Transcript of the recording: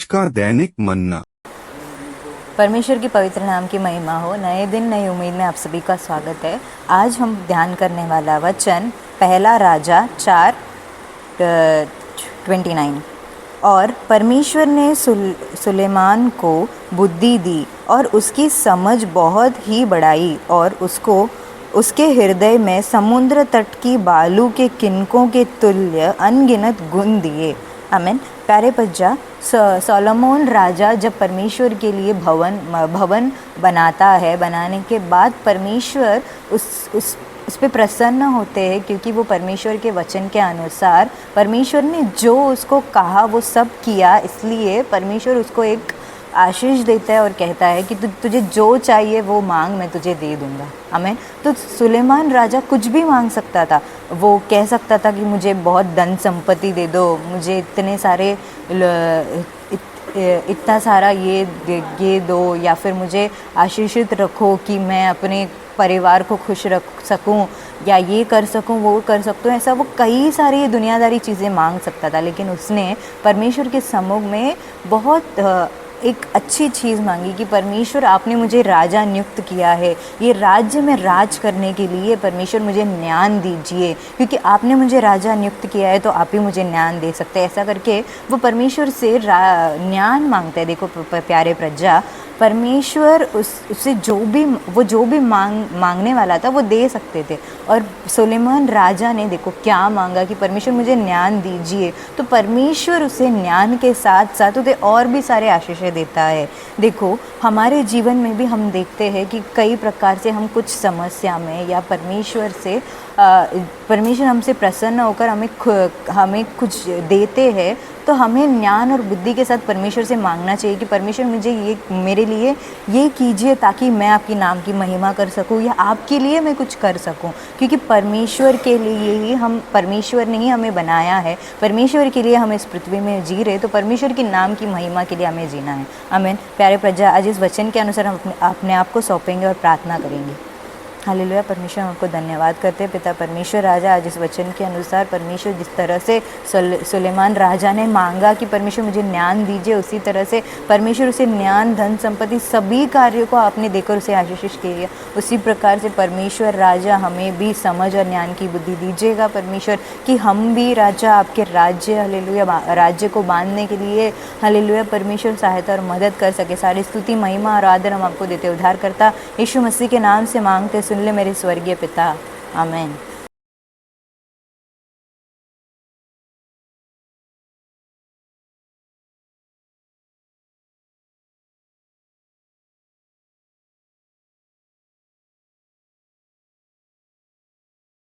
का दैनिक मन्ना। परमेश्वर की पवित्र नाम की महिमा हो। नए दिन नई उम्मीद में आप सभी का स्वागत है। आज हम ध्यान करने वाला वचन पहला राजा 4:29। और परमेश्वर ने सुलेमान को बुद्धि दी और उसकी समझ बहुत ही बढ़ाई और उसको उसके हृदय में समुद्र तट की बालू के किनकों के तुल्य अनगिनत गुण दिए। आमीन। प्यारे प्रजा, सोलोमन राजा जब परमेश्वर के लिए भवन बनाता है, बनाने के बाद परमेश्वर उस पे प्रसन्न होते हैं, क्योंकि वो परमेश्वर के वचन के अनुसार परमेश्वर ने जो उसको कहा वो सब किया। इसलिए परमेश्वर उसको एक आशीष देता है और कहता है कि तुझे जो चाहिए वो मांग, मैं तुझे दे दूंगा। आमीन। तो सुलेमान राजा कुछ भी मांग सकता था। वो कह सकता था कि मुझे बहुत धन संपत्ति दे दो, मुझे इतने सारे इतना सारा ये दो, या फिर मुझे आशीषित रखो कि मैं अपने परिवार को खुश रख सकूं, या ये कर सकूं, वो कर सकता हूँ। ऐसा वो कई सारी दुनियादारी चीज़ें मांग सकता था, लेकिन उसने परमेश्वर के सम्मुख में बहुत एक अच्छी चीज़ मांगी कि परमेश्वर, आपने मुझे राजा नियुक्त किया है, ये राज्य में राज करने के लिए परमेश्वर मुझे ज्ञान दीजिए, क्योंकि आपने मुझे राजा नियुक्त किया है तो आप ही मुझे ज्ञान दे सकते हैं। ऐसा करके वो परमेश्वर से ज्ञान मांगते हैं। देखो प्यारे प्रजा, परमेश्वर उससे जो भी मांगने वाला था वो दे सकते थे। और सुलेमान राजा ने देखो क्या मांगा कि परमेश्वर मुझे ज्ञान दीजिए, तो परमेश्वर उसे ज्ञान के साथ साथ उसे और भी सारे आशीष देता है। देखो हमारे जीवन में भी हम देखते हैं कि कई प्रकार से हम कुछ समस्या में या परमेश्वर हमसे प्रसन्न होकर हमें कुछ देते हैं, तो हमें ज्ञान और बुद्धि के साथ परमेश्वर से मांगना चाहिए कि परमेश्वर मुझे मेरे लिए ये कीजिए ताकि मैं आपकी नाम की महिमा कर सकूं, या आपके लिए मैं कुछ कर सकूं। क्योंकि परमेश्वर के लिए ही परमेश्वर ने ही हमें बनाया है, परमेश्वर के लिए हम इस पृथ्वी में जी रहे, तो परमेश्वर के नाम की महिमा के लिए हमें जीना है। आमीन। प्यारे प्रजा, आज इस वचन के अनुसार हम अपने आप को सौंपेंगे और प्रार्थना करेंगे। हालेलुया। परमेश्वर, हम आपको धन्यवाद करते हैं पिता परमेश्वर। राजा, आज इस वचन के अनुसार परमेश्वर जिस तरह से सुलेमान राजा ने मांगा कि परमेश्वर मुझे ज्ञान दीजिए, उसी तरह से परमेश्वर उसे ज्ञान, धन, संपत्ति, सभी कार्यों को आपने देकर उसे आशीष किया। उसी प्रकार से परमेश्वर राजा हमें भी समझ और ज्ञान की बुद्धि दीजिएगा परमेश्वर, कि हम भी राजा आपके राज्य, हालेलुया, राज्य को बांधने के लिए, हालेलुया, परमेश्वर सहायता और मदद कर सके। सारी स्तुति, महिमा और आदर हम आपको देते, उद्धारकर्ता यीशु मसीह के नाम से मांगते, सुन ले मेरे स्वर्गीय पिता। आमीन।